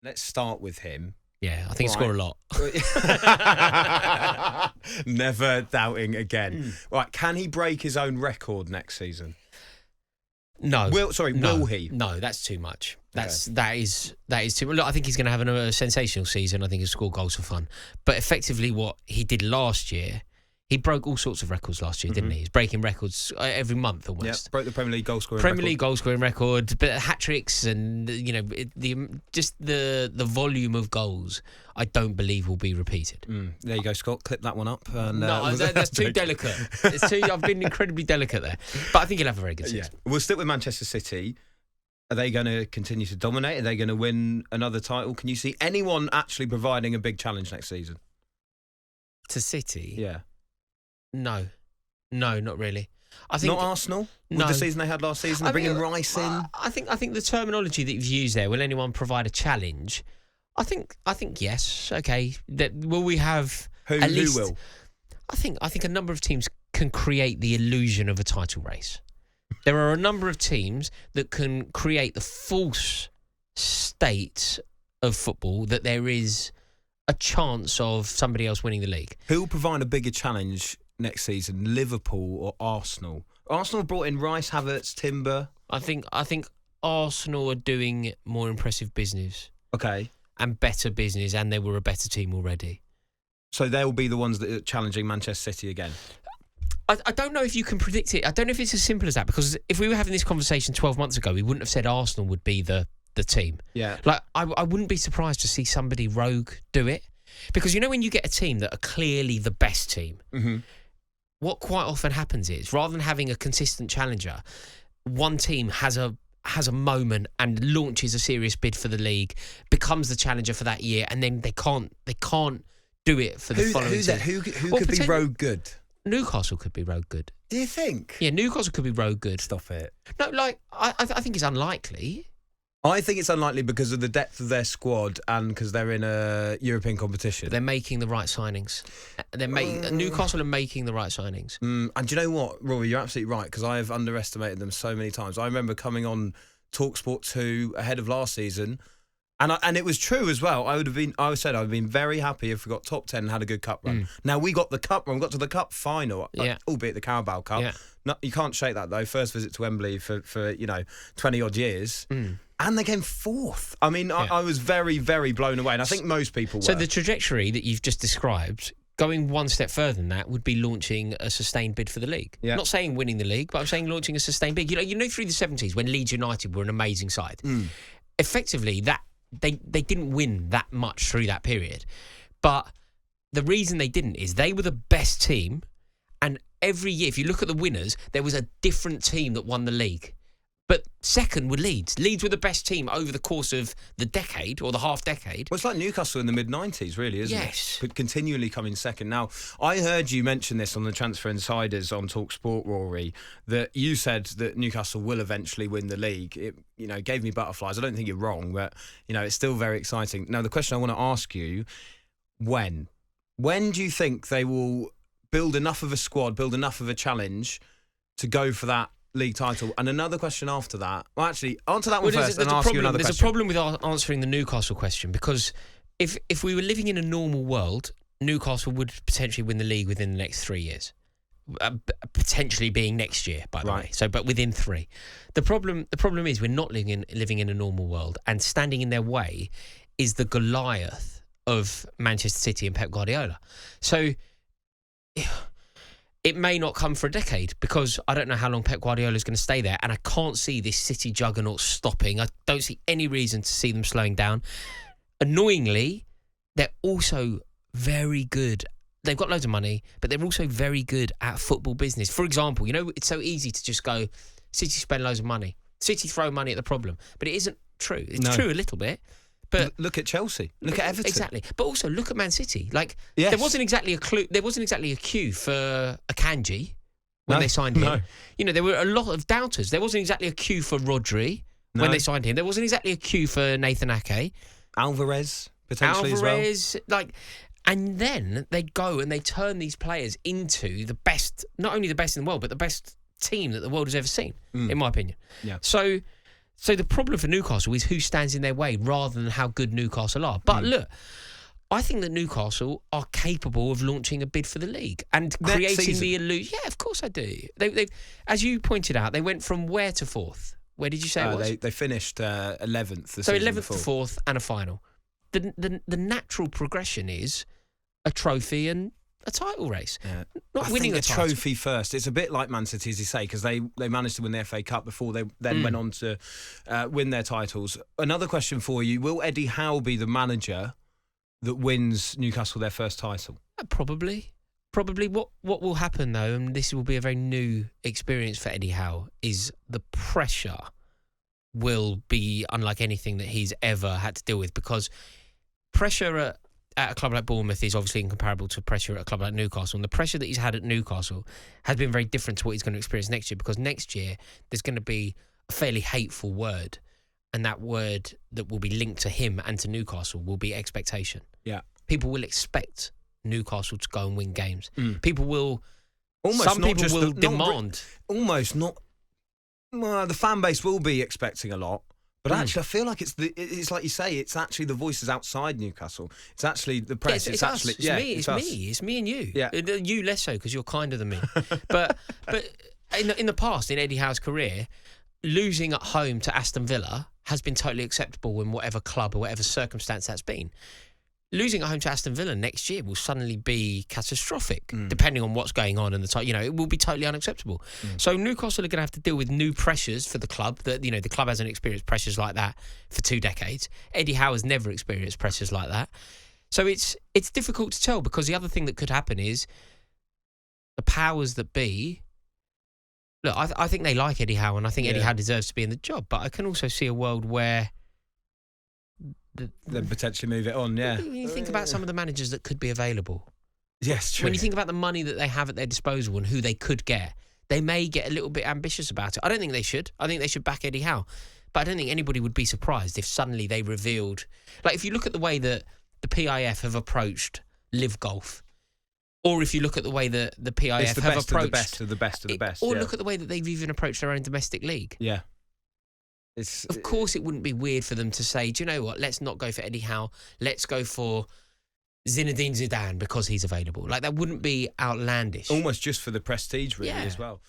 Let's start with him. Yeah, I think he'll score a lot. Never doubting again. Right, can he break his own record next season? No. Will he? No, that's too much. That is too much. Look, I think he's going to have a sensational season. I think he'll score goals for fun. But effectively what he did last year, he broke all sorts of records last year, didn't he? He's breaking records every month almost. Yeah, broke the Premier League goal scoring record, but hat-tricks and, the volume of goals, I don't believe will be repeated. There you go, Scott. Clip that one up. And, no, that's too delicate. I've been incredibly delicate there. But I think he'll have a very good season. Yeah. We'll stick with Manchester City. Are they going to continue to dominate? Are they going to win another title? Can you see anyone actually providing a big challenge next season? To City? Yeah. No, not really. I think not Arsenal. No. With the season they had last season, bringing Rice in. I think the terminology that you've used there. Will anyone provide a challenge? I think yes. Okay. Will we have who will? I think a number of teams can create the illusion of a title race. There are a number of teams that can create the false state of football that there is a chance of somebody else winning the league. Who will provide a bigger challenge next season, Liverpool or Arsenal? Arsenal brought in Rice, Havertz, Timber. I think Arsenal are doing more impressive business. Okay. And better business, and they were a better team already. So they'll be the ones that are challenging Manchester City again? I don't know if you can predict it. I don't know if it's as simple as that, because if we were having this conversation 12 months ago, we wouldn't have said Arsenal would be the team. Yeah. Like, I wouldn't be surprised to see somebody rogue do it. Because when you get a team that are clearly the best team, what quite often happens is, rather than having a consistent challenger, one team has a moment and launches a serious bid for the league, becomes the challenger for that year, and then they can't do it for the following season. Who could be rogue good? Newcastle could be rogue good. Do you think? Yeah, Newcastle could be rogue good. Stop it. No, I think it's unlikely. I think it's unlikely because of the depth of their squad and because they're in a European competition. But they're making the right signings. Newcastle are making the right signings. And do you know what, Rory? You're absolutely right, because I have underestimated them so many times. I remember coming on talkSPORT 2 ahead of last season, and it was true as well. I would have been very happy if we got top 10 and had a good cup run. Now we got the cup run, we got to the cup final, albeit the Carabao Cup. Yeah. No, you can't shake that though. First visit to Wembley for 20 odd years. And they came fourth. I mean, I was very, very blown away, and I think most people were. So the trajectory that you've just described, going one step further than that, would be launching a sustained bid for the league. Yeah. Not saying winning the league, but I'm saying launching a sustained bid. You know, through the 70s when Leeds United were an amazing side, effectively that they didn't win that much through that period. But the reason they didn't is they were the best team, and every year, if you look at the winners, there was a different team that won the league. But second were Leeds. Leeds were the best team over the course of the decade or the half decade. Well, it's like Newcastle in the mid-90s, really, isn't it? Yes. But continually coming second. Now, I heard you mention this on the Transfer Insiders on talkSPORT, Rory, that you said that Newcastle will eventually win the league. It, gave me butterflies. I don't think you're wrong, but, it's still very exciting. Now, the question I want to ask you, when? When do you think they will build enough of a squad, build enough of a challenge to go for that league title? And another question after that. Well, actually, answer that one first and ask you another question. There's a problem with answering the Newcastle question, because if we were living in a normal world, Newcastle would potentially win the league within the next 3 years. Potentially being next year, by the way. So, but within 3. The problem is we're not living in a normal world, and standing in their way is the Goliath of Manchester City and Pep Guardiola. So it may not come for a decade, because I don't know how long Pep Guardiola is going to stay there, and I can't see this City juggernaut stopping. I don't see any reason to see them slowing down. Annoyingly, they're also very good. They've got loads of money, but they're also very good at football business. For example, it's so easy to just go, City spend loads of money. City throw money at the problem. But it isn't true. It's true a little bit. But look at Chelsea. Look at Everton. Exactly. But also look at Man City. There wasn't exactly a clue. There wasn't exactly a queue for Akanji when they signed him. No. There were a lot of doubters. There wasn't exactly a queue for Rodri when they signed him. There wasn't exactly a queue for Nathan Ake. Alvarez potentially as well. And then they go and they turn these players into the best, not only the best in the world, but the best team that the world has ever seen, in my opinion. Yeah. So So the problem for Newcastle is who stands in their way rather than how good Newcastle are. But look, I think that Newcastle are capable of launching a bid for the league and creating the illusion. Yeah, of course I do. They, as you pointed out, they went from where to fourth? Where did you say it was? They finished 11th. So 11th to fourth and a final. The natural progression is a trophy and a title race. Yeah. Not winning a trophy first. It's a bit like Man City, as you say, because they managed to win the FA Cup before they then went on to win their titles. Another question for you: will Eddie Howe be the manager that wins Newcastle their first title? Probably. What will happen though, and this will be a very new experience for Eddie Howe, is the pressure will be unlike anything that he's ever had to deal with, because pressure at a club like Bournemouth is obviously incomparable to pressure at a club like Newcastle. And the pressure that he's had at Newcastle has been very different to what he's going to experience next year, because next year there's going to be a fairly hateful word, and that word that will be linked to him and to Newcastle will be expectation. Yeah. People will expect Newcastle to go and win games. People will... demand. Well, the fan base will be expecting a lot. But actually, I feel like it's like you say, it's actually the voices outside Newcastle. It's actually the press. It's actually us. It's me and you. Yeah. You less so because you're kinder than me. but in the past, in Eddie Howe's career, losing at home to Aston Villa has been totally acceptable in whatever club or whatever circumstance that's been. Losing at home to Aston Villa next year will suddenly be catastrophic, depending on what's going on in the time. It will be totally unacceptable. So Newcastle are going to have to deal with new pressures for the club. That the club hasn't experienced pressures like that for 2 decades. Eddie Howe has never experienced pressures like that. So it's difficult to tell, because the other thing that could happen is the powers that be. Look, I think they like Eddie Howe, and I think Eddie Howe deserves to be in the job. But I can also see a world where then potentially move it on, yeah. When you think about some of the managers that could be available. Yes, true. When you think about the money that they have at their disposal and who they could get, they may get a little bit ambitious about it. I don't think they should. I think they should back Eddie Howe. But I don't think anybody would be surprised if suddenly they revealed... Like, if you look at the way that the PIF have approached Live Golf, or if you look at the way that the PIF have approached... the best of the best of the best. Or look at the way that they've even approached their own domestic league. Yeah. Of course, it wouldn't be weird for them to say, do you know what, let's not go for Eddie Howe, let's go for Zinedine Zidane because he's available. Like, that wouldn't be outlandish. Almost just for the prestige, really, as well.